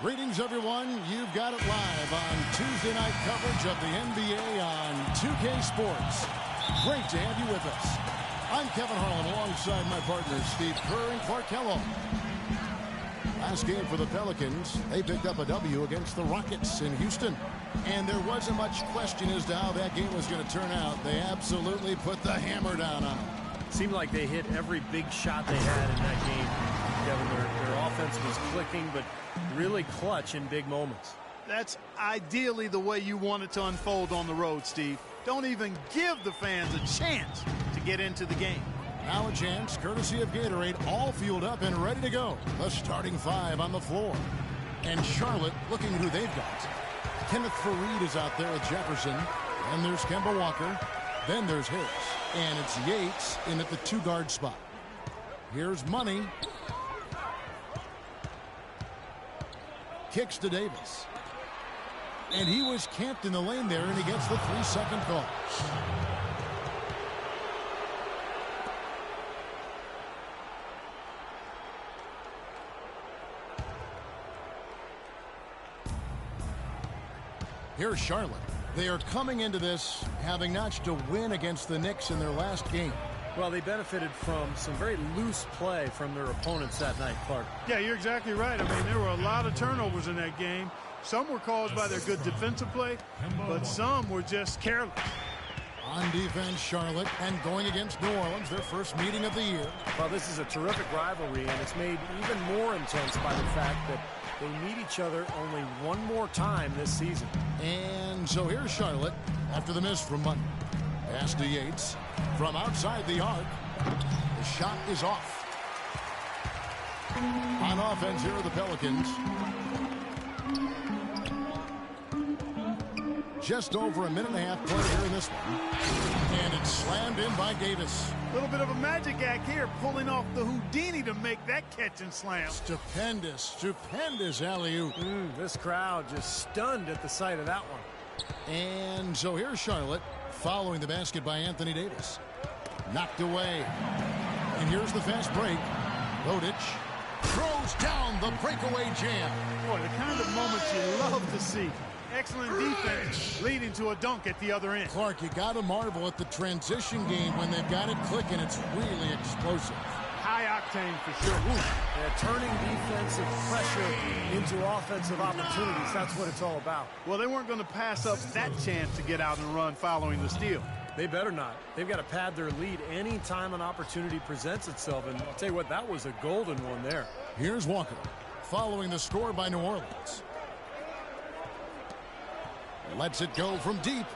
Greetings, everyone. You've got it live on Tuesday night coverage of the NBA on 2K Sports. Great to have you with us. I'm Kevin Harlan alongside my partners Steve Kerr and Clark Kellogg. Last game for the Pelicans, they picked up a W against the Rockets in Houston. And there wasn't much question as to how that game was going to turn out. They absolutely put the hammer down on them. Seemed like they hit every big shot they had in that game. Kevin, their offense was clicking, but really clutch in big moments. That's ideally the way you want it to unfold on the road, Steve. Don't even give the fans a chance to get into the game. Now a chance, courtesy of Gatorade, all fueled up and ready to go. The starting five on the floor. And Charlotte looking who they've got. Kenneth Faried is out there with Jefferson. And there's Kemba Walker. Then there's Harris. And it's Yates in at the two-guard spot. Here's Money. Kicks to Davis. And he was camped in the lane there, and he gets the 3-second call. Here's Charlotte. They are coming into this having notched a win against the Knicks in their last game. Well, they benefited from some very loose play from their opponents that night, Clark. Yeah, you're exactly right. I mean, there were a lot of turnovers in that game. Some were caused by their good defensive play, but some were just careless. On defense, Charlotte, and going against New Orleans, their first meeting of the year. Well, this is a terrific rivalry, and it's made even more intense by the fact that they meet each other only one more time this season. And so here's Charlotte after the miss from Money. Pass to Yates from outside the arc. The shot is off. On offense here are the Pelicans. Just over a minute and a half play here in this one. And it's slammed in by Davis. A little bit of a magic act here, pulling off the Houdini to make that catch and slam. Stupendous, stupendous alley-oop. This crowd just stunned at the sight of that one. And so here's Charlotte following the basket by Anthony Davis. Knocked away. And here's the fast break. Rodic throws down the breakaway jam. Boy, the kind of moments you love to see. Excellent defense leading to a dunk at the other end. Clark, you got to marvel at the transition game when they've got it clicking. It's really explosive. High octane for sure. Yeah, turning defensive pressure into offensive opportunities. That's what it's all about. Well, they weren't going to pass up that chance to get out and run following the steal. They better not. They've got to pad their lead anytime an opportunity presents itself. And I'll tell you what, that was a golden one there. Here's Walker following the score by New Orleans. Lets it go from deep.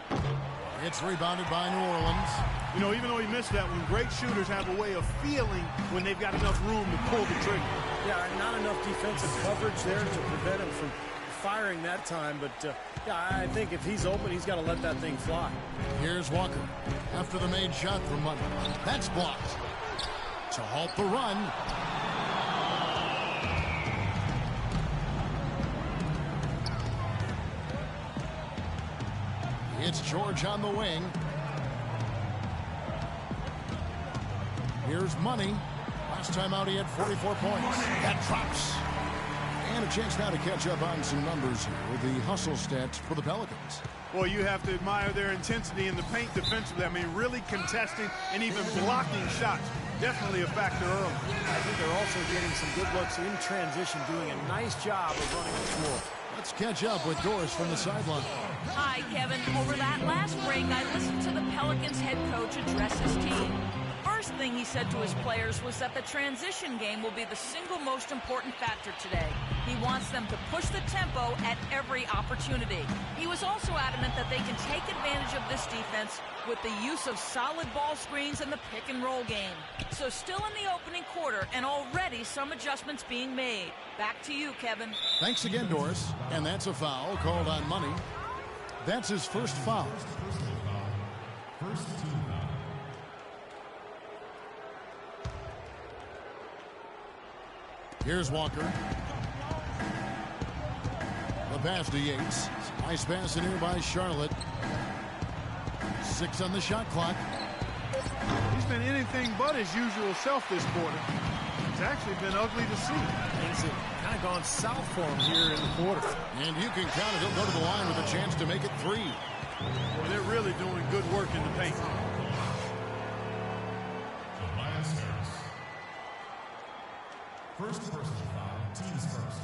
It's rebounded by New Orleans. You know, even though he missed that one, great shooters have a way of feeling when they've got enough room to pull the trigger. Yeah, not enough defensive coverage there to prevent him from firing that time. But, yeah, I think if he's open, he's got to let that thing fly. Here's Walker after the made shot from Money. That's blocked. To halt the run. It's George on the wing. Here's Money. Last time out he had 44 points. That drops. And a chance now to catch up on some numbers here with the hustle stats for the Pelicans. Well, you have to admire their intensity in the paint defensively. I mean, really contesting and even blocking shots. Definitely a factor early. I think they're also getting some good looks in transition, doing a nice job of running the floor. Let's catch up with Doris from the sideline. Hi, Kevin. Over that last break, I listened to the Pelicans head coach address his team. First thing he said to his players was that the transition game will be the single most important factor today. He wants them to push the tempo at every opportunity. He was also adamant that they can take advantage of this defense with the use of solid ball screens and the pick-and-roll game. So still in the opening quarter, and already some adjustments being made. Back to you, Kevin. Thanks again, Doris. And that's a foul called on Money. That's his first foul. Here's Walker. The pass to Yates. Nice pass in here by Charlotte. 6 on the shot clock. He's been anything but his usual self this quarter. It's actually been ugly to see. Things have kind of gone south for him here in the quarter. And you can count it. He'll go to the line with a chance to make it 3. Boy, they're really doing good work in the paint. First personal foul, team's first.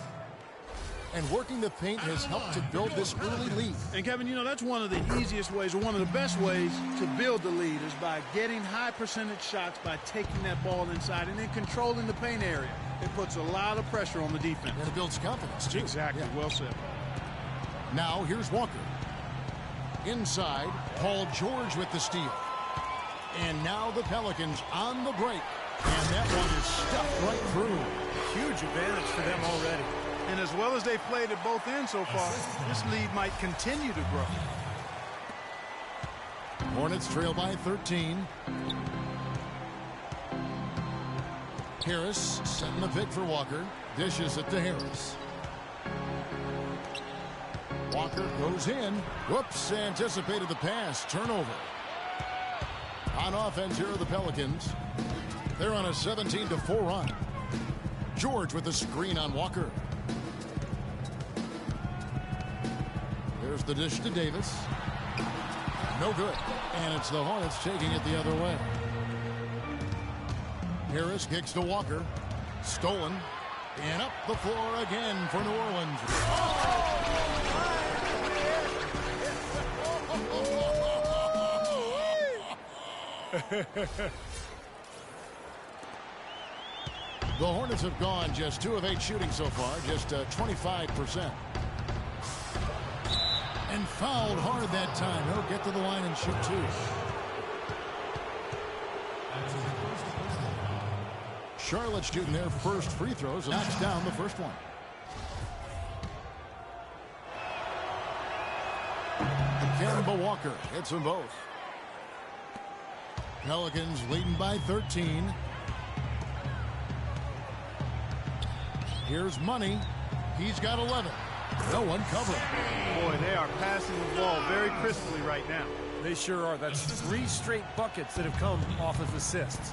And working the paint has helped to build this early lead. And, Kevin, you know, that's one of the easiest ways, or one of the best ways to build the lead is by getting high percentage shots, by taking that ball inside and then controlling the paint area. It puts a lot of pressure on the defense. And it builds confidence, too. Exactly. Yeah. Well said. Now, here's Walker. Inside, Paul George with the steal. And now the Pelicans on the break. And that one is stuffed right through. Huge advantage for them already. And as well as they've played at both ends so far, this lead might continue to grow. Hornets trail by 13. Harris setting the pick for Walker. Dishes it to Harris. Walker goes in. Whoops, anticipated the pass. Turnover. On offense here are the Pelicans. They're on a 17-4 run. George with the screen on Walker. There's the dish to Davis. No good. And it's the Hornets taking it the other way. Harris kicks to Walker. Stolen. And up the floor again for New Orleans. The Hornets have gone just 2 of 8 shooting so far, just 25%. And fouled hard that time. He'll get to the line and shoot 2. Charlotte shooting their first free throws and knocks down the first one. Kemba Walker hits them both. Pelicans leading by 13. Here's Money. He's got 11. No one covering. Boy, they are passing the ball very crisply right now. They sure are. That's 3 straight buckets that have come off of assists.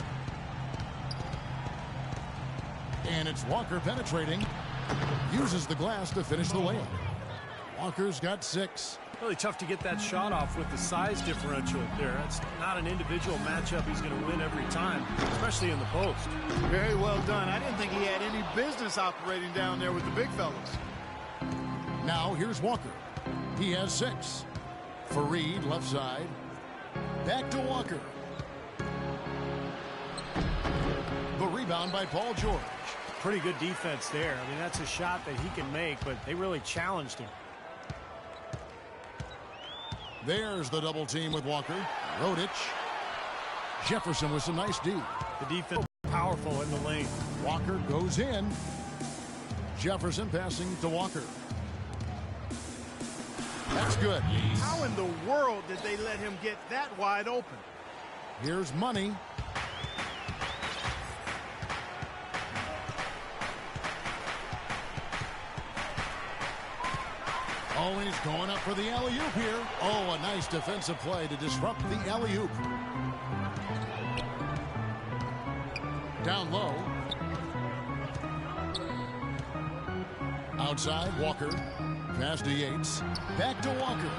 And it's Walker penetrating. Uses the glass to finish the layup. Walker's got 6. Really tough to get that shot off with the size differential there. It's not an individual matchup he's going to win every time, especially in the post. Very well done. I didn't think he had any business operating down there with the big fellas. Now here's Walker. He has 6. Fareed left side. Back to Walker. The rebound by Paul George. Pretty good defense there. I mean, that's a shot that he can make, but they really challenged him. There's the double team with Walker. Rodic. Jefferson with some nice D. The defense powerful in the lane. Walker goes in. Jefferson passing to Walker. That's good. How in the world did they let him get that wide open? Here's Money. Oh, and he's going up for the alley-oop here. Oh, a nice defensive play to disrupt the alley-oop. Down low. Outside, Walker. Pass to Yates. Back to Walker.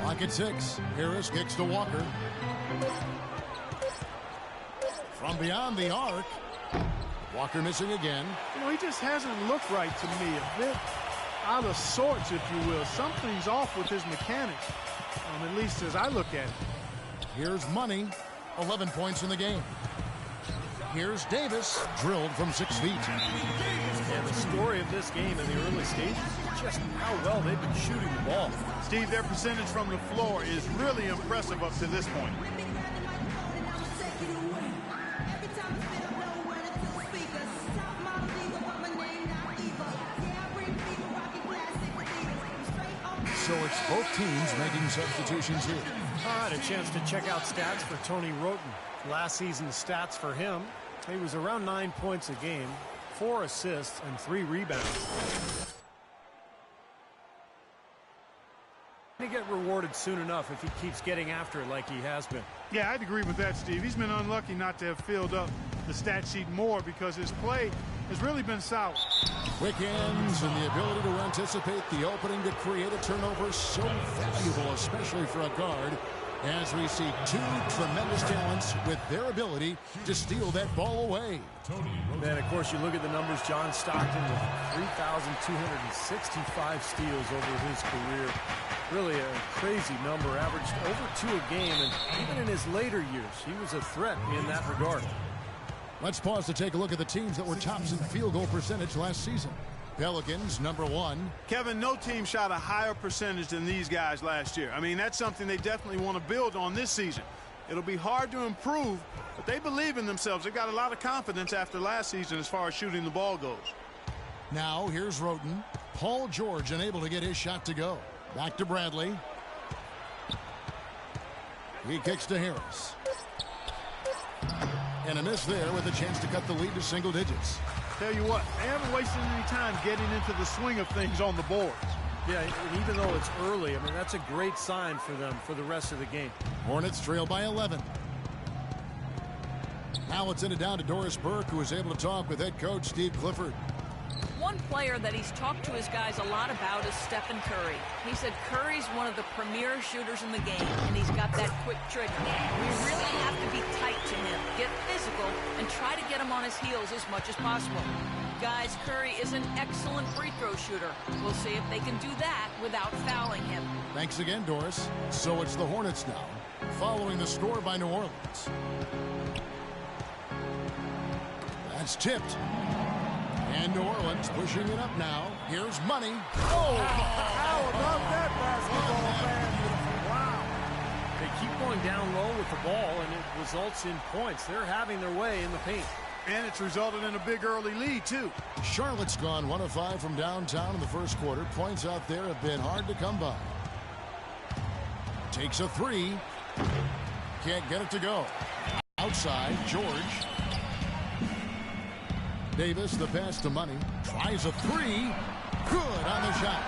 Clock at 6. Harris kicks to Walker. From beyond the arc. Walker missing again. You know, he just hasn't looked right to me. A bit out of sorts, if you will. Something's off with his mechanics, at least as I look at it. Here's Money. 11 points in the game. Here's Davis. Drilled from 6 feet. And the story of this game in the early stages is just how well they've been shooting the ball. Steve, their percentage from the floor is really impressive up to this point. So it's both teams making substitutions here. All right, a chance to check out stats for Tony Roten. Last season's stats for him, he was around 9 points a game, 4 assists, and 3 rebounds. To get rewarded soon enough if he keeps getting after it like he has been. Yeah, I'd agree with that, Steve. He's been unlucky not to have filled up the stat sheet more because his play has really been solid. Quick hands and the ability to anticipate the opening to create a turnover, so valuable, especially for a guard, as we see two tremendous talents with their ability to steal that ball away. And, of course, you look at the numbers. John Stockton with 3,265 steals over his career. Really a crazy number, averaged over 2 a game, and even in his later years, he was a threat in that regard. Let's pause to take a look at the teams that were tops in field goal percentage last season. Pelicans, #1. Kevin, no team shot a higher percentage than these guys last year. I mean, that's something they definitely want to build on this season. It'll be hard to improve, but they believe in themselves. They got a lot of confidence after last season as far as shooting the ball goes. Now here's Roten. Paul George unable to get his shot to go. Back to Bradley. He kicks to Harris. And a miss there with a chance to cut the lead to single digits. Tell you what, they haven't wasted any time getting into the swing of things on the boards. Yeah, and even though it's early, I mean, that's a great sign for them for the rest of the game. Hornets trail by 11. Now it's in it down to Doris Burke, who is able to talk with head coach Steve Clifford. One player that he's talked to his guys a lot about is Stephen Curry. He said Curry's one of the premier shooters in the game, and he's got that quick trigger. We really have to be tight to him, get physical, and try to get him on his heels as much as possible. Guys, Curry is an excellent free throw shooter. We'll see if they can do that without fouling him. Thanks again, Doris. So it's the Hornets now, following the score by New Orleans. That's tipped. And New Orleans pushing it up now. Here's Money. Oh! How about that basketball, man? Wow. They keep going down low with the ball, and it results in points. They're having their way in the paint. And it's resulted in a big early lead, too. Charlotte's gone 1 of 5 from downtown in the first quarter. Points out there have been hard to come by. Takes a 3. Can't get it to go. Outside, George. Davis, the pass to Money. Tries a 3. Good on the shot.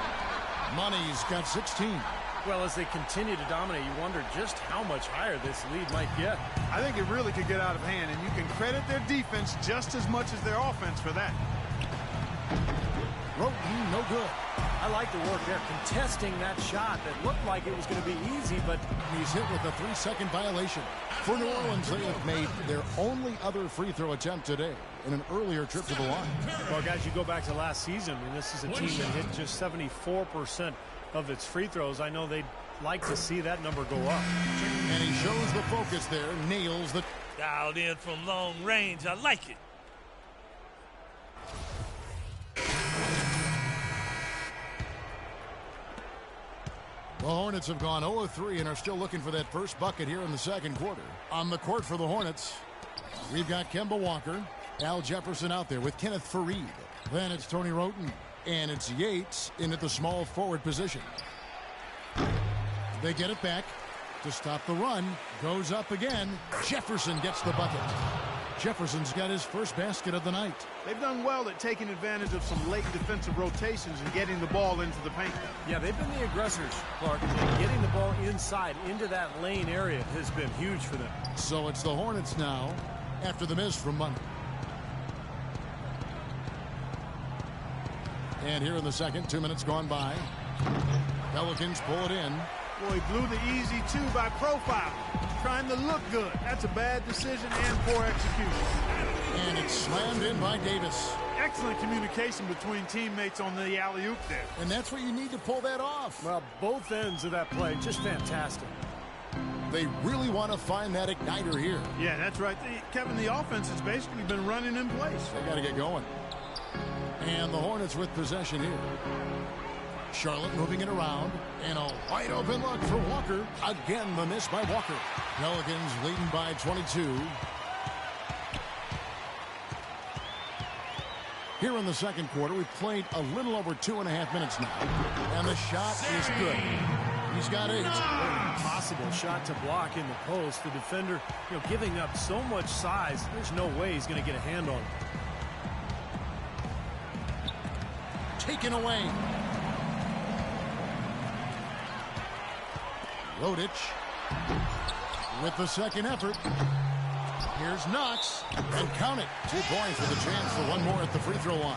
Money's got 16. Well, as they continue to dominate, you wonder just how much higher this lead might get. I think it really could get out of hand, and you can credit their defense just as much as their offense for that. Roten, no good. I like the work there, contesting that shot that looked like it was going to be easy, but he's hit with a 3-second violation. For New Orleans, they have made their only other free throw attempt today in an earlier trip to the line. Well, guys, you go back to last season, and this is a team that hit just 74% of its free throws. I know they'd like to see that number go up. And he shows the focus there, nails the... Dialed in from long range. I like it. The Hornets have gone 0-3 and are still looking for that first bucket here in the second quarter. On the court for the Hornets, we've got Kemba Walker, Al Jefferson out there with Kenneth Faried. Then it's Tony Roten, and it's Yates in at the small forward position. They get it back to stop the run. Goes up again. Jefferson gets the bucket. Jefferson's got his first basket of the night. They've done well at taking advantage of some late defensive rotations and getting the ball into the paint. Yeah, they've been the aggressors, Clark. And getting the ball inside into that lane area has been huge for them. So it's the Hornets now after the miss from Money. And here in the second, 2 minutes gone by. Pelicans pull it in. Boy, he blew the easy 2 by profile. Trying to look good. That's a bad decision and poor execution. And it's slammed in by Davis. Excellent communication between teammates on the alley-oop there. And that's what you need to pull that off. Well, both ends of that play, just fantastic. They really want to find that igniter here. Yeah, that's right. Kevin, the offense has basically been running in place. They got to get going. And the Hornets with possession here. Charlotte moving it around, and a wide open look for Walker. Again, the miss by Walker. Pelicans leading by 22. Here in the second quarter, we've played a little over 2.5 minutes now, and the shot is good. He's got 8. Impossible shot to block in the post. The defender, giving up so much size, there's no way he's going to get a hand on it. Taken away. Rodic with the second effort. Here's Knox, and count it. 2 points with a chance for one more at the free throw line.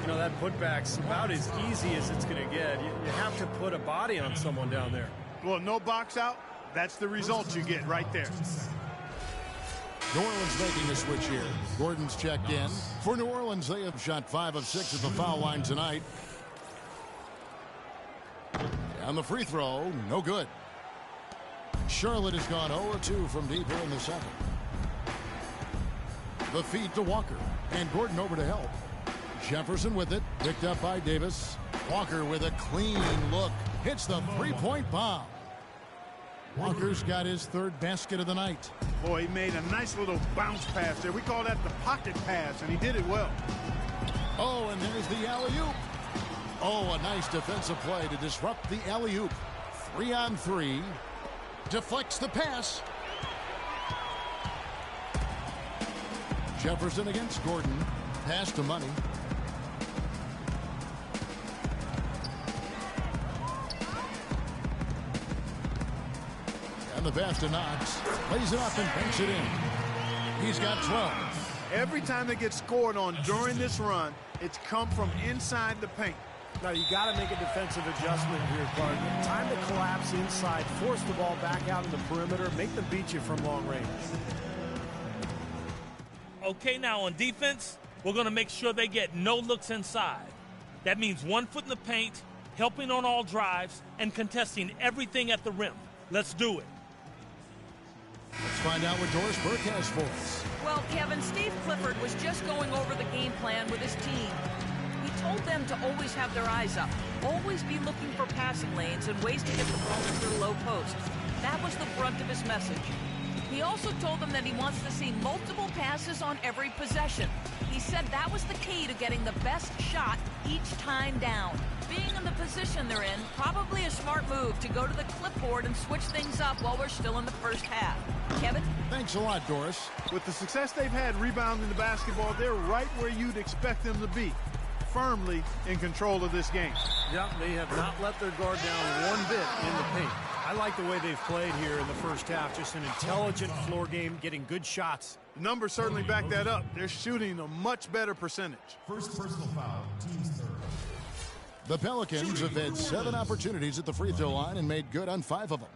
You know, that putback's about as easy as it's going to get. You have to put a body on someone down there. Well, no box out. That's the result you get right there. New Orleans making a switch here. Gordon's checked in. For New Orleans, they have shot 5 of 6 at the foul line tonight. And the free throw, no good. Charlotte has gone 0-2 from deep here in the second. The feed to Walker, and Gordon over to help. Jefferson with it, picked up by Davis. Walker with a clean look, hits the three-point bomb. Walker's got his 3rd basket of the night. Boy, he made a nice little bounce pass there. We call that the pocket pass, and he did it well. Oh, and there's the alley-oop. Oh, a nice defensive play to disrupt the alley-oop. 3-on-3. Deflects the pass. Jefferson against Gordon. Pass to Money. And the pass to Knox. Plays it up and banks it in. He's got 12. Every time they get scored on during this run, it's come from inside the paint. Now, you got to make a defensive adjustment here, Clark. Time to collapse inside, force the ball back out in the perimeter, make them beat you from long range. Okay, now on defense, we're going to make sure they get no looks inside. That means 1 foot in the paint, helping on all drives, and contesting everything at the rim. Let's do it. Let's find out what Doris Burke has for us. Well, Kevin, Steve Clifford was just going over the game plan with his team. He told them to always have their eyes up, always be looking for passing lanes and ways to get the ball into the low post. That was the brunt of his message. He also told them that he wants to see multiple passes on every possession. He said that was the key to getting the best shot each time down. Being in the position they're in, probably a smart move to go to the clipboard and switch things up while we're still in the first half. Kevin? Thanks a lot, Doris. With the success they've had rebounding the basketball, they're right where you'd expect them to be, firmly in control of this game. Yeah, they have not let their guard down one bit in the paint. I like the way they've played here in the first half. Just an intelligent floor game, getting good shots. The numbers certainly back that up. They're shooting a much better percentage. First personal foul, team's 3rd. The Pelicans have had 7 opportunities at the free throw line and made good on 5 of them.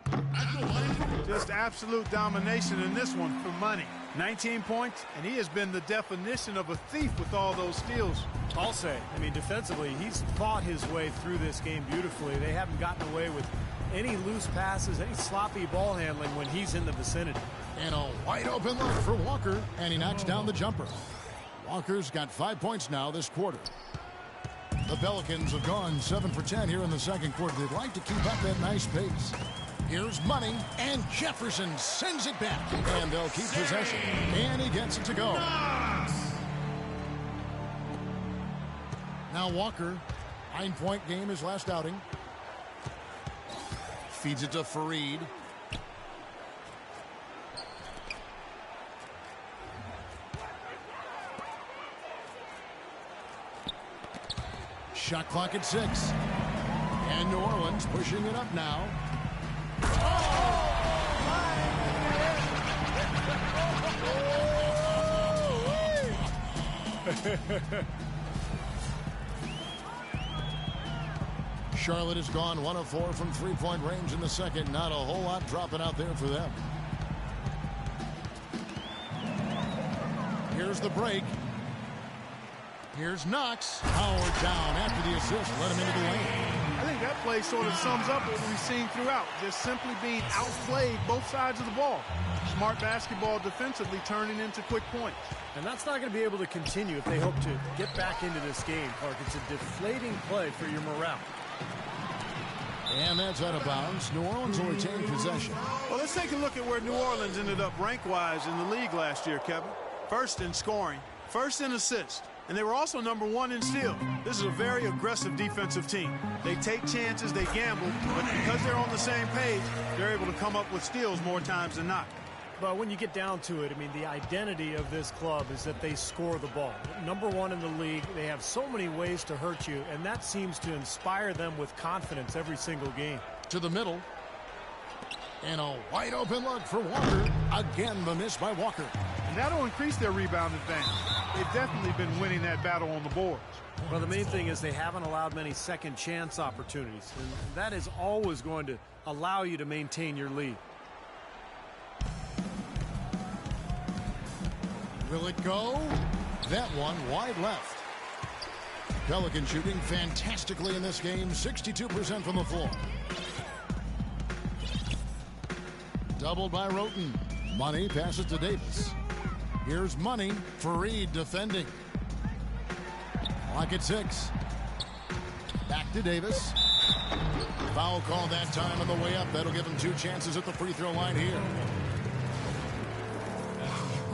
Just absolute domination in this one for Money. 19 points, and he has been the definition of a thief with all those steals. I'll say, I mean, defensively, he's fought his way through this game beautifully. They haven't gotten away with any loose passes, any sloppy ball handling when he's in the vicinity. And a wide open look for Walker, and he knocks down the jumper. Walker's got 5 points now this quarter. The Pelicans have gone 7 for 10 here in the second quarter. They'd like to keep up that nice pace. Here's Money, and Jefferson sends it back. And they'll keep possession. And he gets it to go. Now Walker, 9-point game his last outing. Feeds it to Fareed. Shot clock at 6. And New Orleans pushing it up now. Charlotte has gone 1 of 4 from 3-point range in the second. Not a whole lot dropping out there for them. Here's the break. Here's Knox. Howard down after the assist. Let him into the lane. I think that play sort of sums up what we've seen throughout. Just simply being outplayed both sides of the ball. Smart basketball defensively turning into quick points. And that's not going to be able to continue if they hope to get back into this game, Clark. It's a deflating play for your morale. And that's out of bounds. New Orleans will retain possession. Well, let's take a look at where New Orleans ended up rank-wise in the league last year, Kevin. First in scoring, first in assists, and they were also number 1 in steals. This is a very aggressive defensive team. They take chances, they gamble, but because they're on the same page, they're able to come up with steals more times than not. But when you get down to it, I mean, the identity of this club is that they score the ball. Number 1 in the league, they have so many ways to hurt you, and that seems to inspire them with confidence every single game. To the middle. And a wide open look for Walker. Again, the miss by Walker. And that'll increase their rebound advantage. They've definitely been winning that battle on the boards. Well, the main thing is they haven't allowed many second chance opportunities, and that is always going to allow you to maintain your lead. Will it go? That one wide left. Pelican shooting fantastically in this game, 62% from the floor. Doubled by Roten. Money passes to Davis. Here's Money. Fareed defending. Clock at 6. Back to Davis. Foul call that time on the way up. That'll give him 2 chances at the free throw line here.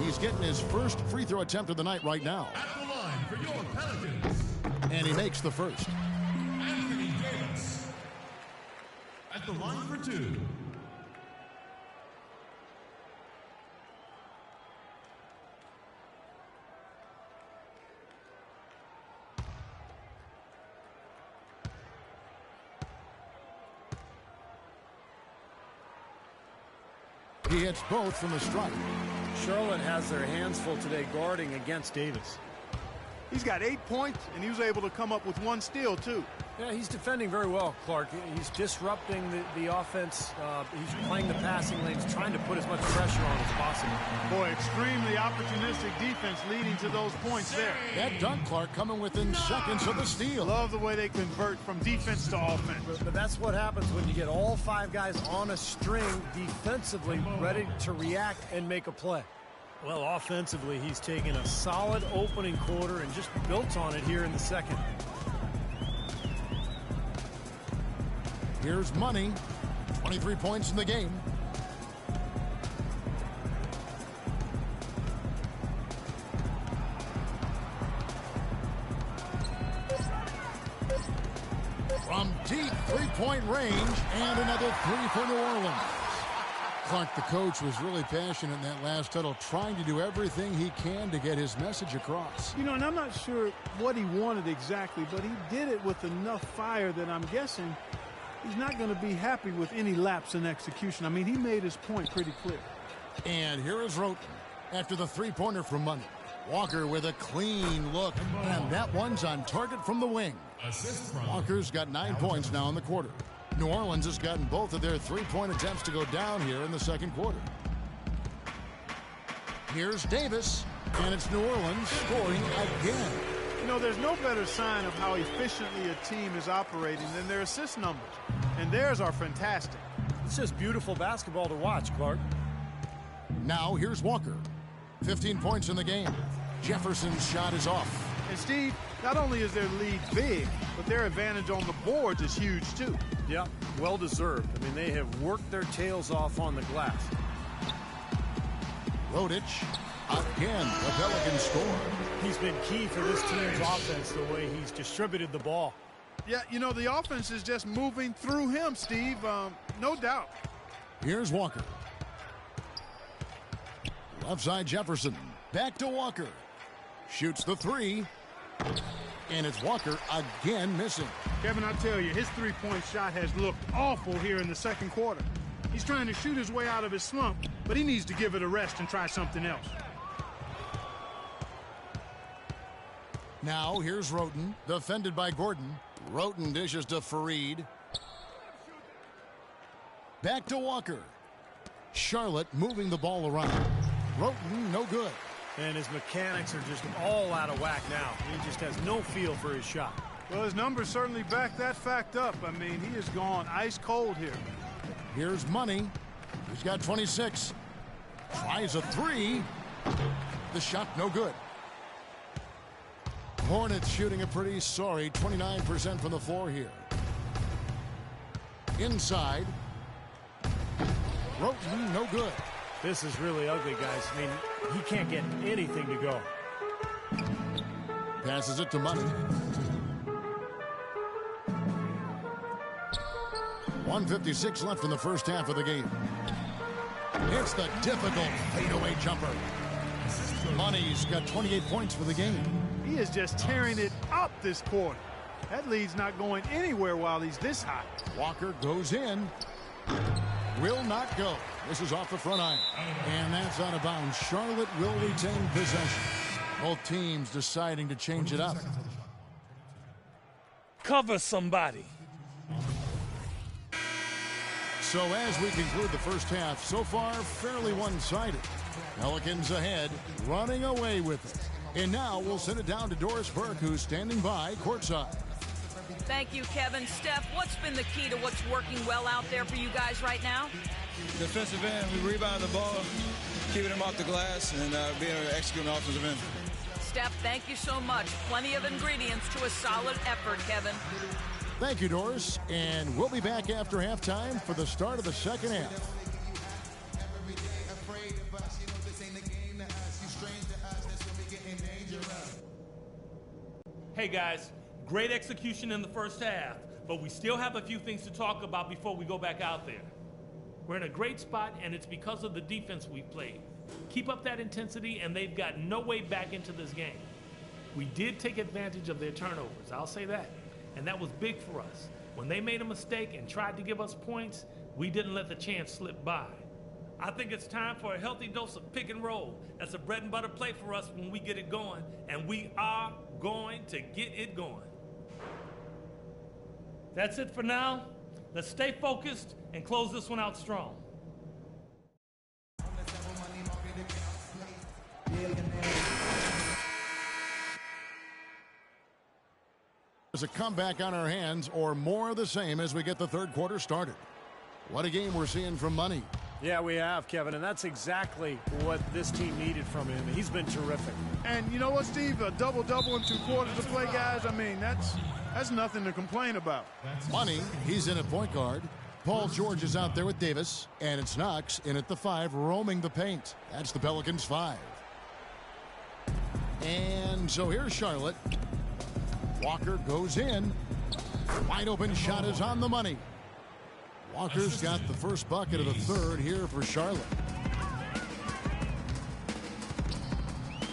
He's getting his first free throw attempt of the night right now. At the line for your Pelicans, And he makes the first. Anthony Davis. At the line for 2. He hits both from the strike. Charlotte has their hands full today guarding against Davis. He's got 8 points, and he was able to come up with 1 steal, too. Yeah, he's defending very well, Clark. He's disrupting the offense. He's playing the passing lanes, trying to put as much pressure on as possible. Boy, extremely opportunistic defense leading to those points there. That dunk, Clark, coming within seconds of the steal. Love the way they convert from defense to offense. But that's what happens when you get all 5 guys on a string defensively, ready to react and make a play. Well, offensively, he's taken a solid opening quarter and just built on it here in the second. Here's Money. 23 points in the game. From deep three-point range, and another 3 for New Orleans. Clark, the coach, was really passionate in that last huddle, trying to do everything he can to get his message across. You know, and I'm not sure what he wanted exactly, but he did it with enough fire that I'm guessing he's not going to be happy with any lapse in execution. I mean, he made his point pretty clear. And here is Roten after the three-pointer from Money. Walker with a clean look, and that one's on target from the wing. Walker's got 9 points now in the quarter. New Orleans has gotten both of their three-point attempts to go down here in the second quarter. Here's Davis, and it's New Orleans scoring again. You know, there's no better sign of how efficiently a team is operating than their assist numbers. And theirs are fantastic. It's just beautiful basketball to watch, Clark. Now here's Walker. 15 points in the game. Jefferson's shot is off. And Steve, not only is their lead big, but their advantage on the boards is huge too. Yeah, well deserved. I mean, they have worked their tails off on the glass. Rodic, again, the Pelicans score. He's been key for this team's offense, the way he's distributed the ball. Yeah, you know, the offense is just moving through him, Steve, no doubt. Here's Walker. Left side Jefferson, back to Walker. Shoots the 3. And it's Walker again missing. Kevin, I tell you, his three-point shot has looked awful here in the second quarter. He's trying to shoot his way out of his slump, but he needs to give it a rest and try something else. Now here's Roten, defended by Gordon. Roten dishes to Fareed. Back to Walker. Charlotte moving the ball around. Roten, no good. And his mechanics are just all out of whack now. He just has no feel for his shot. Well, his numbers certainly back that fact up. I mean, he has gone ice cold here. Here's Money. He's got 26. Tries a 3. The shot no good. Hornets shooting a pretty sorry 29% from the floor here. Inside. Roten, no good. This is really ugly, guys. I mean, he can't get anything to go. Passes it to Money. 1:56 left in the first half of the game. It's the difficult fadeaway jumper. Money's got 28 points for the game. He is just tearing it up this quarter. That lead's not going anywhere while he's this hot. Walker goes in. will not go. This is off the front iron. And that's out of bounds. Charlotte will retain possession. Both teams deciding to change it up. Cover somebody. So as we conclude the first half, so far fairly one-sided. Pelicans ahead, running away with it. And now we'll send it down to Doris Burke, who's standing by courtside. Thank you, Kevin. Steph, what's been the key to what's working well out there for you guys right now? Defensive end, we rebound the ball, keeping them off the glass, and being able to execute on offensive end. Steph, thank you so much. Plenty of ingredients to a solid effort, Kevin. Thank you, Doris. And we'll be back after halftime for the start of the second half. Hey guys, great execution in the first half, but we still have a few things to talk about before we go back out there. We're in a great spot, and it's because of the defense we've played. Keep up that intensity, and they've got no way back into this game. We did take advantage of their turnovers, I'll say that, and that was big for us. When they made a mistake and tried to give us points, we didn't let the chance slip by. I think it's time for a healthy dose of pick and roll. That's a bread and butter play for us when we get it going, and we are going to get it going. That's it for now. Let's stay focused and close this one out strong. There's a comeback on our hands, or more of the same as we get the third quarter started. What a game we're seeing from Money. Yeah, we have, Kevin, and that's exactly what this team needed from him. He's been terrific. And you know what, Steve? A double-double in 2 quarters to play, guys. I mean, that's nothing to complain about. Money, he's in at point guard. Paul George is out there with Davis, and it's Knox in at the 5, roaming the paint. That's the Pelicans' 5. And so here's Charlotte. Walker goes in. Wide open shot is on the money. Walker's got the first bucket of the third here for Charlotte.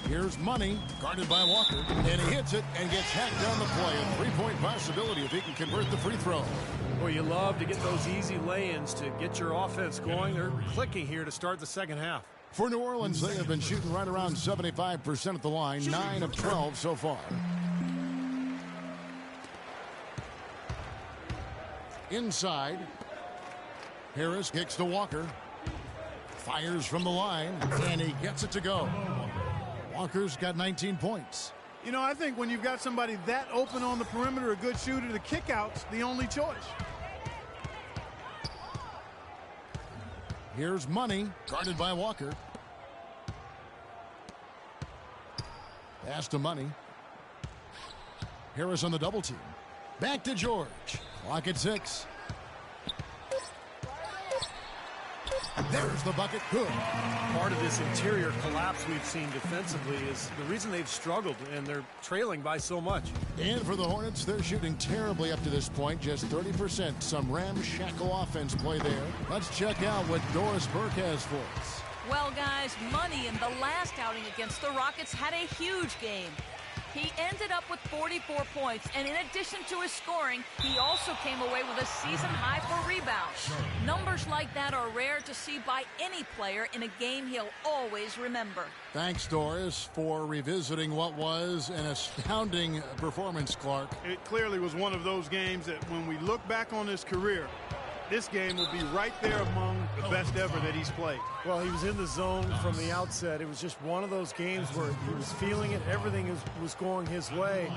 Here's Money, guarded by Walker, and he hits it and gets hacked down the play. A three-point possibility if he can convert the free throw. Well, you love to get those easy lay-ins to get your offense going. They're clicking here to start the second half. For New Orleans, they have been shooting right around 75% at the line, 9 of 12 so far. Inside, Harris kicks to Walker. Fires from the line, and he gets it to go. Walker's got 19 points. You know, I think when you've got somebody that open on the perimeter, a good shooter, the kick-out's the only choice. Here's Money, guarded by Walker. Pass to Money. Harris on the double team. Back to George. Clock at 6. There's the bucket. Good. Part of this interior collapse we've seen defensively is the reason they've struggled, and they're trailing by so much. And for the Hornets, they're shooting terribly up to this point, just 30%. Some ramshackle offense play there. Let's check out what Doris Burke has for us. Well, guys, Money in the last outing against the Rockets had a huge game. He ended up with 44 points, and in addition to his scoring, he also came away with a season high for rebounds. Numbers like that are rare to see by any player in a game he'll always remember. Thanks, Doris, for revisiting what was an astounding performance, Clark. It clearly was one of those games that when we look back on his career, this game will be right there among the best ever that he's played. Well, he was in the zone from the outset. It was just one of those games where he was feeling it. Everything was going his way,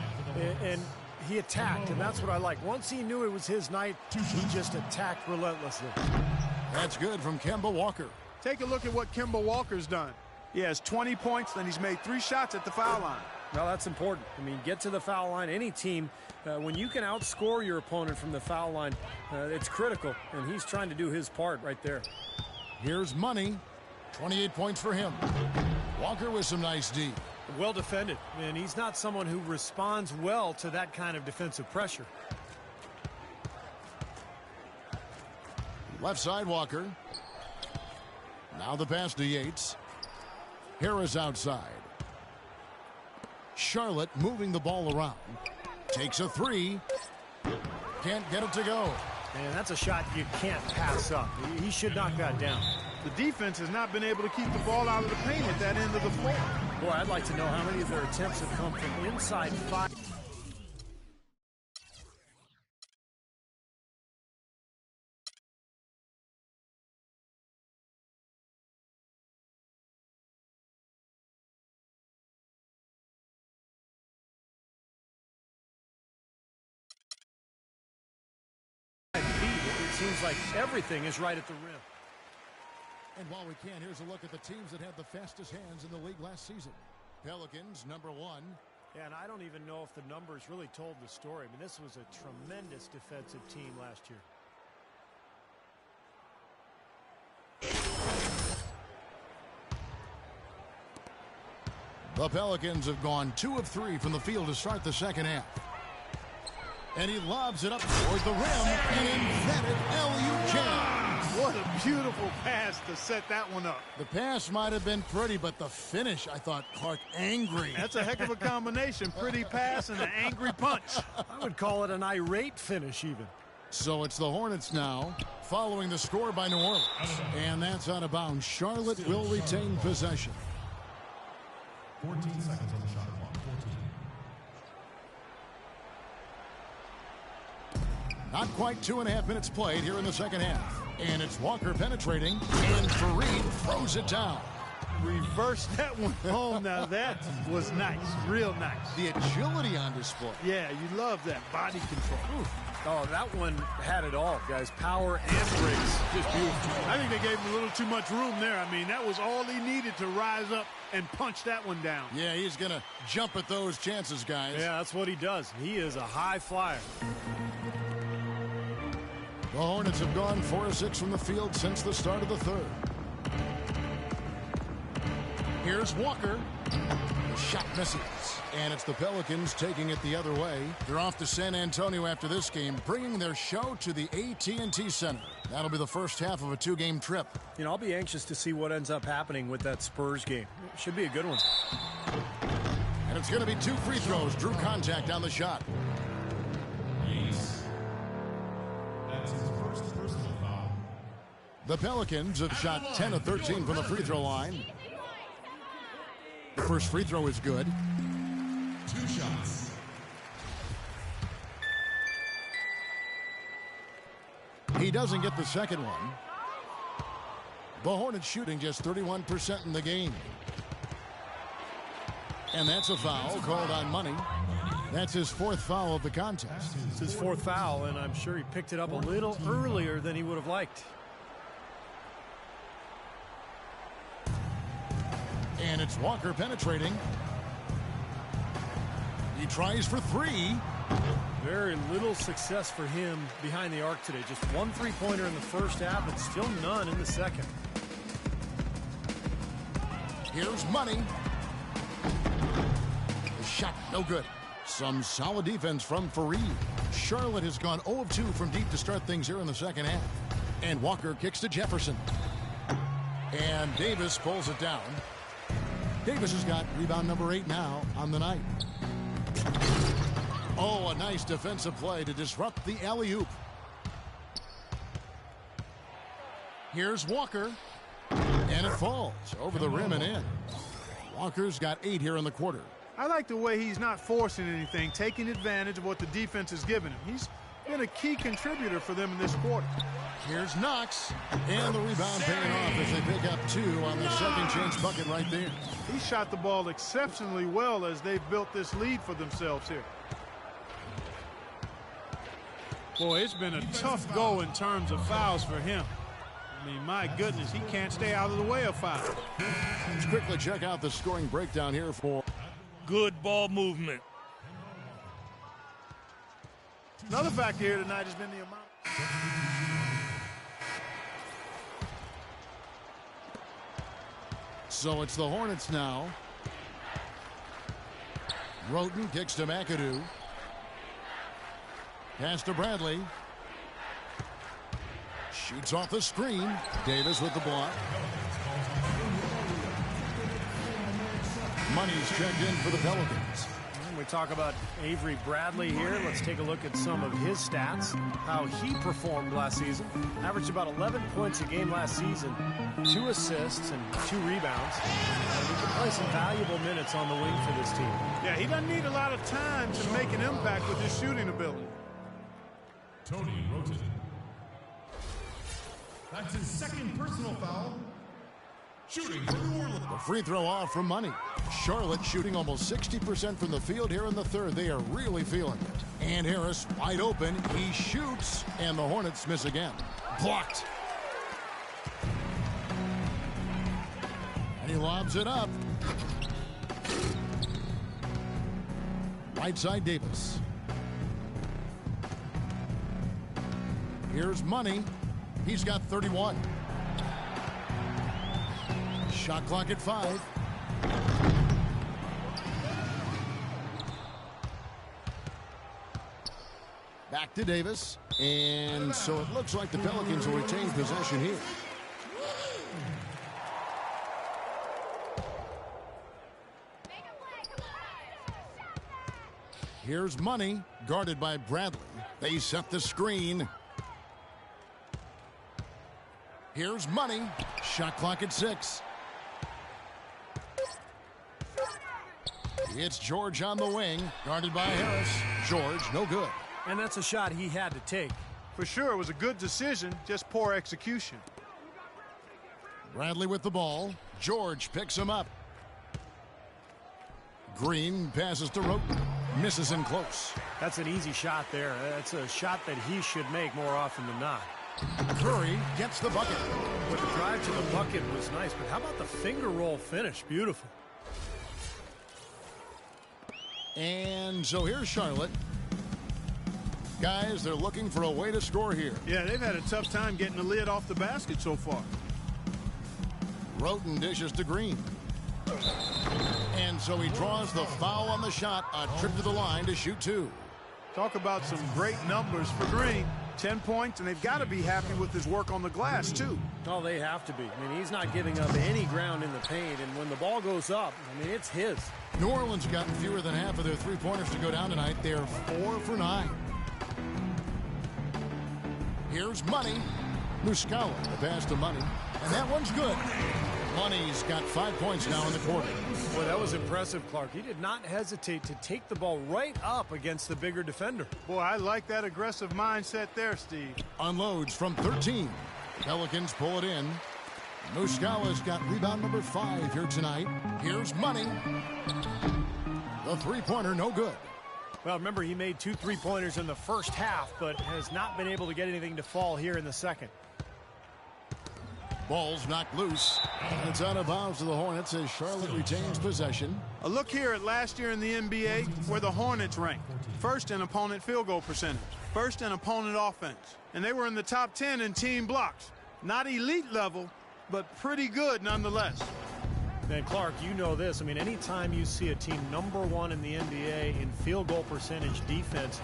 and he attacked, and that's what I like. Once he knew it was his night, he just attacked relentlessly. That's good from Kemba Walker. Take a look at what Kemba Walker's done. He has 20 points, and he's made 3 shots at the foul line. Well, that's important. I mean, get to the foul line. Any team, when you can outscore your opponent from the foul line, it's critical, and he's trying to do his part right there. Here's Money. 28 points for him. Walker with some nice D. Well defended, and he's not someone who responds well to that kind of defensive pressure. Left side, Walker. Now the pass to Yates. Harris outside. Charlotte moving the ball around. Takes a 3. Can't get it to go. And that's a shot you can't pass up. He should knock that down. The defense has not been able to keep the ball out of the paint at that end of the floor. Boy, I'd like to know how many of their attempts have come from inside 5. It seems like everything is right at the rim. And while we can, here's a look at the teams that had the fastest hands in the league last season. Pelicans, #1. Yeah, and I don't even know if the numbers really told the story. I mean, this was a tremendous defensive team last year. The Pelicans have gone 2 of 3 from the field to start the second half. And he lobs it up toward the rim, and emphatic alley-oop jam. What a beautiful pass to set that one up. The pass might have been pretty, but the finish, I thought, Clark, angry. That's a heck of a combination. Pretty pass and an angry punch. I would call it an irate finish even. So it's the Hornets now, following the score by New Orleans. And that's out of bounds. Charlotte will retain possession. 14 seconds on the shot clock. 14. Not quite 2.5 minutes played here in the second half. And it's Walker penetrating, and Fareed throws it down. Reverse that one home. Now that was nice, real nice. The agility on display. Yeah, you love that body control. Ooh. Oh, that one had it all, guys. Power and breaks. Just beautiful. I think they gave him a little too much room there. I mean, that was all he needed to rise up and punch that one down. Yeah, he's going to jump at those chances, guys. Yeah, that's what he does. He is a high flyer. The Hornets have gone 4 of 6 from the field since the start of the third. Here's Walker. The shot misses. And it's the Pelicans taking it the other way. They're off to San Antonio after this game, bringing their show to the AT&T Center. That'll be the first half of a 2-game trip. You know, I'll be anxious to see what ends up happening with that Spurs game. It should be a good one. And it's going to be 2 free throws. Drew contact on the shot. Yes. That's his first personal foul. The Pelicans have shot 10 of 13 from the free throw line. The first free throw is good. 2 shots. He doesn't get the second one. The Hornets shooting just 31% in the game. And that's a foul called on Money. That's his 4th foul of the contest. It's his 4th foul, and I'm sure he picked it up a little earlier than he would have liked. And it's Walker penetrating. He tries for 3. Very little success for him behind the arc today. Just 1 3-pointer in the first half, but still none in the second. Here's Money. The shot no good. Some solid defense from Fareed. Charlotte has gone 0 of 2 from deep to start things here in the second half. And Walker kicks to Jefferson. And Davis pulls it down. Davis has got rebound number 8 now on the night. Oh, a nice defensive play to disrupt the alley-oop. Here's Walker. And it falls over the rim and in. Walker's got 8 here in the quarter. I like the way he's not forcing anything, taking advantage of what the defense has given him. He's been a key contributor for them in this quarter. Here's Knox, and the rebound paying off as they pick up 2 on the second chance bucket right there. He shot the ball exceptionally well as they've built this lead for themselves here. Boy, it's been a tough go in terms of fouls for him. I mean, my goodness, he can't stay out of the way of fouls. Let's quickly check out the scoring breakdown here for Good ball movement. Another factor here tonight has been the amount. So it's the Hornets now. Roten kicks to McAdoo. Pass to Bradley. Shoots off the screen. Davis with the block. Money's checked in for the Pelicans. We talk about Avery Bradley here. Let's take a look at some of his stats, how he performed last season. Averaged about 11 points a game last season, 2 assists and 2 rebounds. And he can play some valuable minutes on the wing for this team. Yeah, he doesn't need a lot of time to make an impact with his shooting ability. Tony Roten. That's his second personal foul. Shooting for New Orleans. The free throw off from Money. Charlotte shooting almost 60% from the field here in the third. They are really feeling it. And Harris wide open. He shoots, and the Hornets miss again. Blocked. And he lobs it up. Right side Davis. Here's Money. He's got 31. Shot clock at 5. Back to Davis. And so it looks like the Pelicans will retain possession here. Here's Money, guarded by Bradley. They set the screen. Here's Money. Shot clock at 6. It's George on the wing, guarded by Harris. George, no good. And that's a shot he had to take. For sure, it was a good decision, just poor execution. Bradley with the ball. George picks him up. Green passes to Roten. Misses in close. That's an easy shot there. That's a shot that he should make more often than not. Curry gets the bucket. But the drive to the bucket was nice, but how about the finger roll finish? Beautiful. And so here's Charlotte. Guys, they're looking for a way to score here. Yeah, they've had a tough time getting the lid off the basket so far. Roten dishes to Green. And so he draws the foul on the shot. A trip to the line to shoot 2. Talk about some great numbers for Green. 10 points, and they've got to be happy with his work on the glass, too. Oh, they have to be. I mean, he's not giving up any ground in the paint, and when the ball goes up, I mean, it's his. New Orleans have gotten fewer than half of their three-pointers to go down tonight. They're 4 for 9. Here's Money. Muscala, the pass to Money. And that one's good. Money's got 5 points now in the quarter. Boy, that was impressive, Clark. He did not hesitate to take the ball right up against the bigger defender. Boy, I like that aggressive mindset there, Steve. Unloads from 13. Pelicans pull it in. Muscala's got rebound number 5 here tonight. Here's Money. The three-pointer, no good. Well, remember, he made 2 3-pointers in the first half, but has not been able to get anything to fall here in the second. Ball's knocked loose. And it's out of bounds to the Hornets as Charlotte retains possession. A look here at last year in the NBA where the Hornets ranked. First in opponent field goal percentage. First in opponent offense. And they were in the top 10 in team blocks. Not elite level, but pretty good nonetheless. And Clark, you know this. I mean, anytime you see a team #1 in the NBA in field goal percentage defense,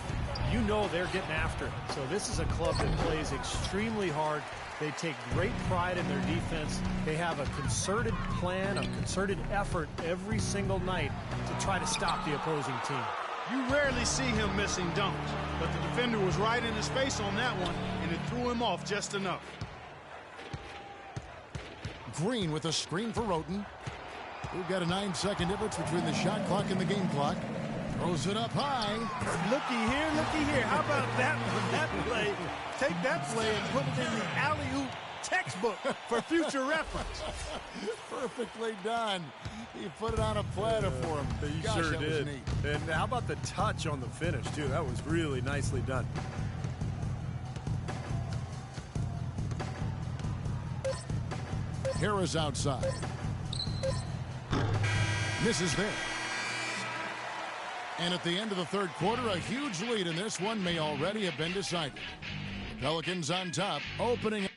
you know they're getting after it. So this is a club that plays extremely hard. They take great pride in their defense. They have a concerted plan, a concerted effort every single night to try to stop the opposing team. You rarely see him missing dunks, but the defender was right in his face on that one, and it threw him off just enough. Green with a screen for Roten. We've got a 9-second difference between the shot clock and the game clock. Throws it up high. Looky here. How about that play? Take that play and put it in the alley-oop textbook for future reference. Perfectly done. He put it on a platter for him. He Gosh, sure that did. was neat. And how about the touch on the finish, too? That was really nicely done. Harris outside. Misses there. And at the end of the third quarter, a huge lead in this one may already have been decided. Pelicans on top, opening.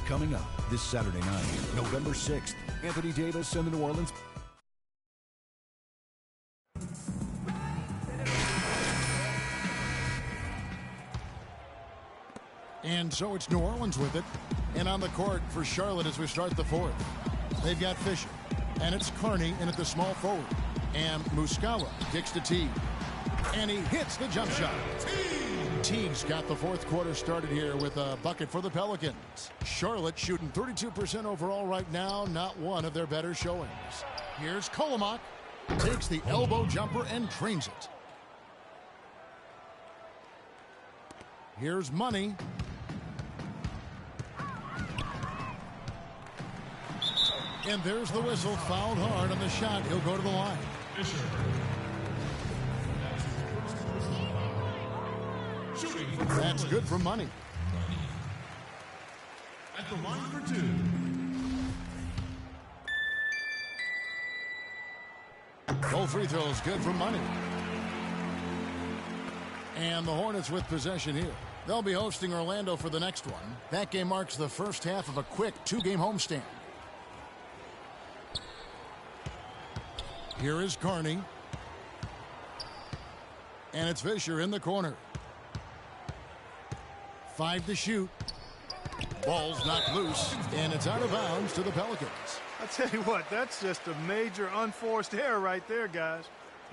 Coming up this Saturday night, November 6th, Anthony Davis and the New Orleans. And so it's New Orleans with it. And on the court for Charlotte as we start the fourth. They've got Fisher. And it's Carney in at the small forward. And Muscala kicks to Teague. And he hits the jump shot. Teague's got the fourth quarter started here with a bucket for the Pelicans. Charlotte shooting 32% overall right now. Not one of their better showings. Here's Kolomak. Takes the elbow jumper and drains it. Here's Money. And there's the whistle. Fouled hard on the shot. He'll go to the line. That's good for Money. At the line for two. Both free throws good for Money. And the Hornets with possession here. They'll be hosting Orlando for the next one. That game marks the first half of a quick two-game homestand. Here is Carney. And it's Fisher in the corner. 5 to shoot. Ball's knocked loose, and it's out of bounds to the Pelicans. I tell you what, that's just a major unforced error right there, guys.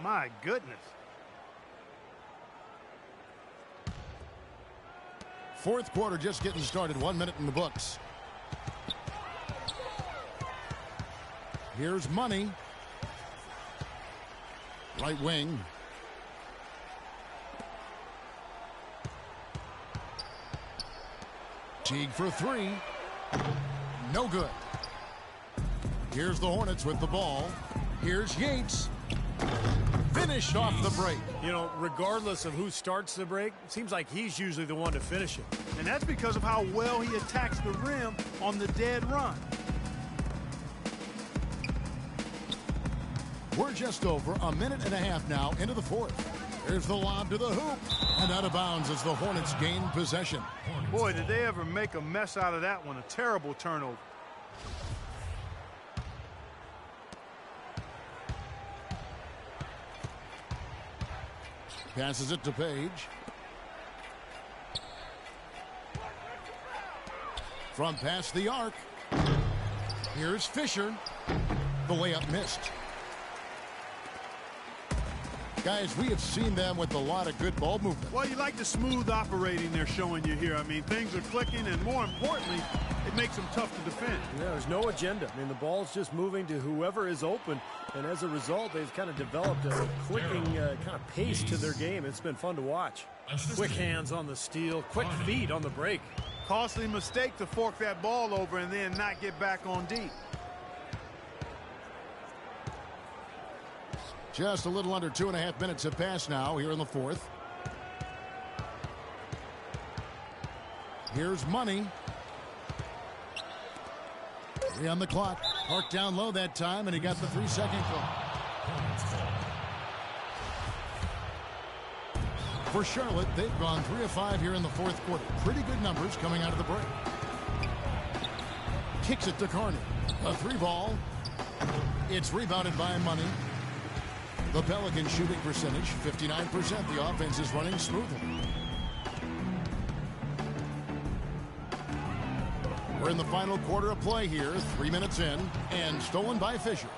My goodness. Fourth quarter just getting started. 1 minute in the books. Here's Money. Right wing. Teague for three. No good. Here's the Hornets with the ball. Here's Yates. Finished off the break. You know, regardless of who starts the break, it seems like he's usually the one to finish it. And that's because of how well he attacks the rim on the dead run. We're just over a minute and a half now into the fourth. There's the lob to the hoop. And out of bounds as the Hornets gain possession. Boy, did they ever make a mess out of that one. A terrible turnover. Passes it to Page. From past the arc. Here's Fisher. The layup missed. Guys, we have seen them with a lot of good ball movement. Well, you like the smooth operating they're showing you here. I mean, things are clicking, and more importantly, it makes them tough to defend. Yeah, there's no agenda. I mean, the ball's just moving to whoever is open, and as a result, they've kind of developed a clicking kind of pace to their game. It's been fun to watch. Quick hands on the steal, quick feet on the break. Costly mistake to fork that ball over and then not get back on deep. Just a little under 2.5 minutes have passed now here in the fourth. Here's Money. 3 on the clock. Parked down low that time, and he got the 3-second clock. For Charlotte, they've gone 3 of 5 here in the fourth quarter. Pretty good numbers coming out of the break. Kicks it to Carney. A 3 ball. It's rebounded by Money. The Pelicans shooting percentage, 59%. The offense is running smoothly. We're in the final quarter of play here, 3 minutes in, and stolen by Fisher.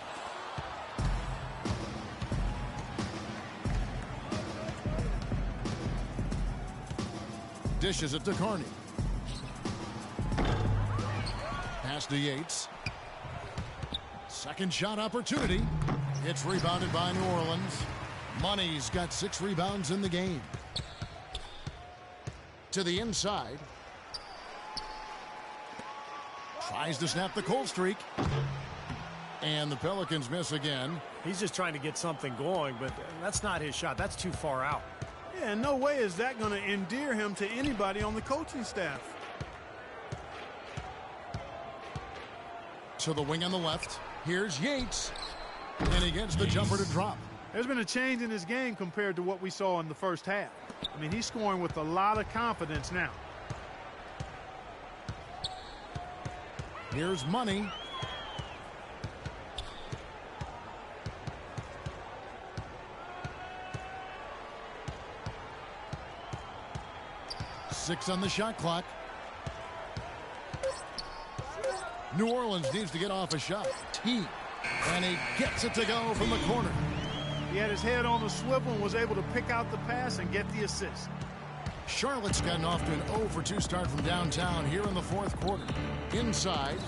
Dishes it to Carney. Pass to Yates. Second shot opportunity. It's rebounded by New Orleans. Money's got 6 rebounds in the game. To the inside. Tries to snap the cold streak. And the Pelicans miss again. He's just trying to get something going, but that's not his shot. That's too far out. Yeah, no way is that going to endear him to anybody on the coaching staff. To the wing on the left. Here's Yates. And he gets the jumper to drop. There's been a change in his game compared to what we saw in the first half. I mean, he's scoring with a lot of confidence now. Here's Money. Six on the shot clock. New Orleans needs to get off a shot. And he gets it to go from the corner. He had his head on the swivel and was able to pick out the pass and get the assist. Charlotte's gotten off to an 0-for-2 start from downtown here in the fourth quarter. Inside,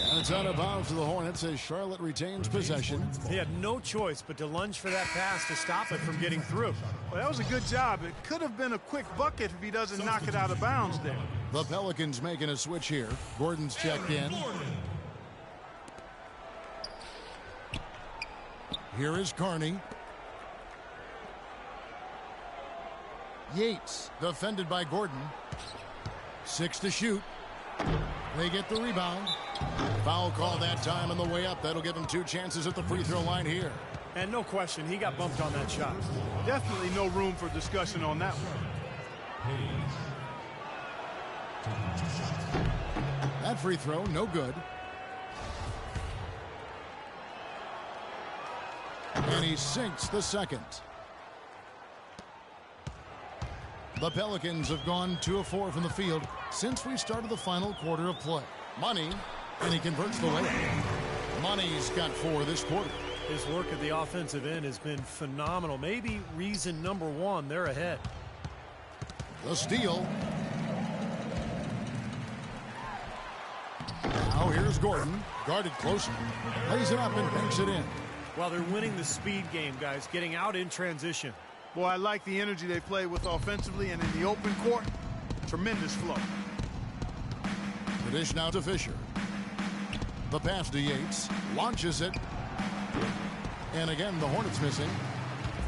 and it's out of bounds to the Hornets as Charlotte retains possession. He had no choice but to lunge for that pass to stop it from getting through. Well, that was a good job. It could have been a quick bucket if he doesn't knock it out of bounds there. The Pelicans making a switch here. Gordon's checked in. Here is Carney. Yates, defended by Gordon. 6 to shoot. They get the rebound. Foul call that time on the way up. That'll give him 2 chances at the free throw line here. And no question, he got bumped on that shot. Definitely no room for discussion on that one. That free throw, no good. And he sinks the second. The Pelicans have gone 2 of 4 from the field since we started the final quarter of play. Money, and he converts the layup. Money's got 4 this quarter. His work at the offensive end has been phenomenal. Maybe reason number 1, they're ahead. The steal. Now here's Gordon, guarded closely. Lays it up and banks it in. Well, they're winning the speed game, guys, getting out in transition. Boy, I like the energy they play with offensively, and in the open court, tremendous flow. The dish now to Fisher. The pass to Yates. Launches it. And again, the Hornets missing.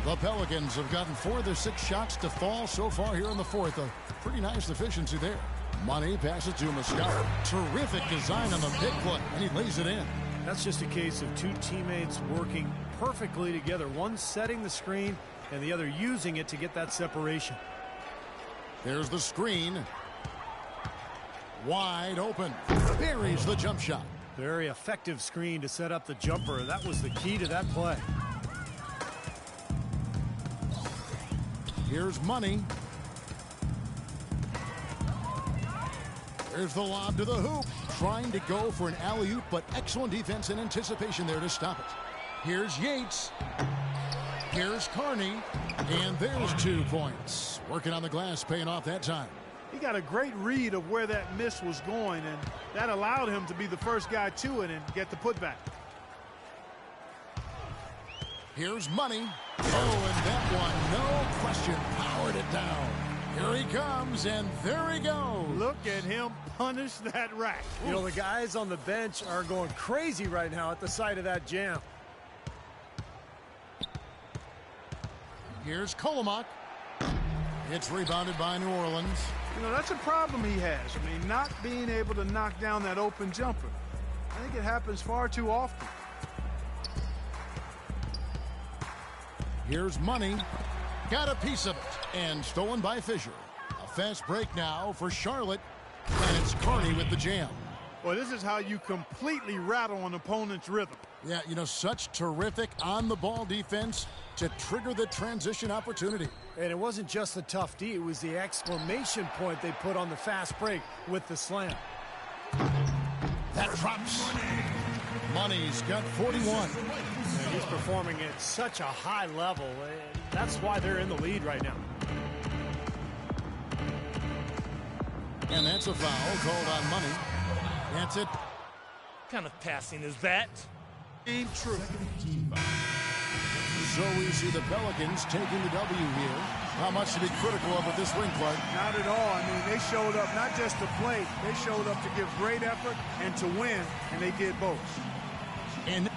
The Pelicans have gotten 4 of their 6 shots to fall so far here in the fourth. A pretty nice efficiency there. Money passes to Moscato. Terrific design on the pick play, and he lays it in. That's just a case of 2 teammates working perfectly together. One setting the screen and the other using it to get that separation. There's the screen. Wide open. Buries the jump shot. Very effective screen to set up the jumper. That was the key to that play. Here's Money. There's the lob to the hoop. Trying to go for an alley-oop, but excellent defense and anticipation there to stop it. Here's Yates. Here's Carney. And there's 2 points. Working on the glass, paying off that time. He got a great read of where that miss was going, and that allowed him to be the first guy to it and get the putback. Here's Money. Oh, and that one, no question, powered it down. Here he comes, and there he goes. Look at him punish that rack. You know, the guys on the bench are going crazy right now at the sight of that jam. Here's Kolomak. It's rebounded by New Orleans. You know, that's a problem he has. I mean, not being able to knock down that open jumper. I think it happens far too often. Here's Money. Got a piece of it. And stolen by Fisher. A fast break now for Charlotte. And it's Carney with the jam. Well, this is how you completely rattle an opponent's rhythm. Yeah, you know, such terrific on-the-ball defense to trigger the transition opportunity. And it wasn't just the tough D, it was the exclamation point they put on the fast break with the slam. That drops. Money's got 41. And he's performing at such a high level. That's why they're in the lead right now. And that's a foul called on Money. That's it. What kind of passing is that? Ain't true. So we see the Pelicans taking the W here. Not much to be critical of at this ring, Clark. Not at all. I mean, they showed up not just to play. They showed up to give great effort and to win, and they did both. And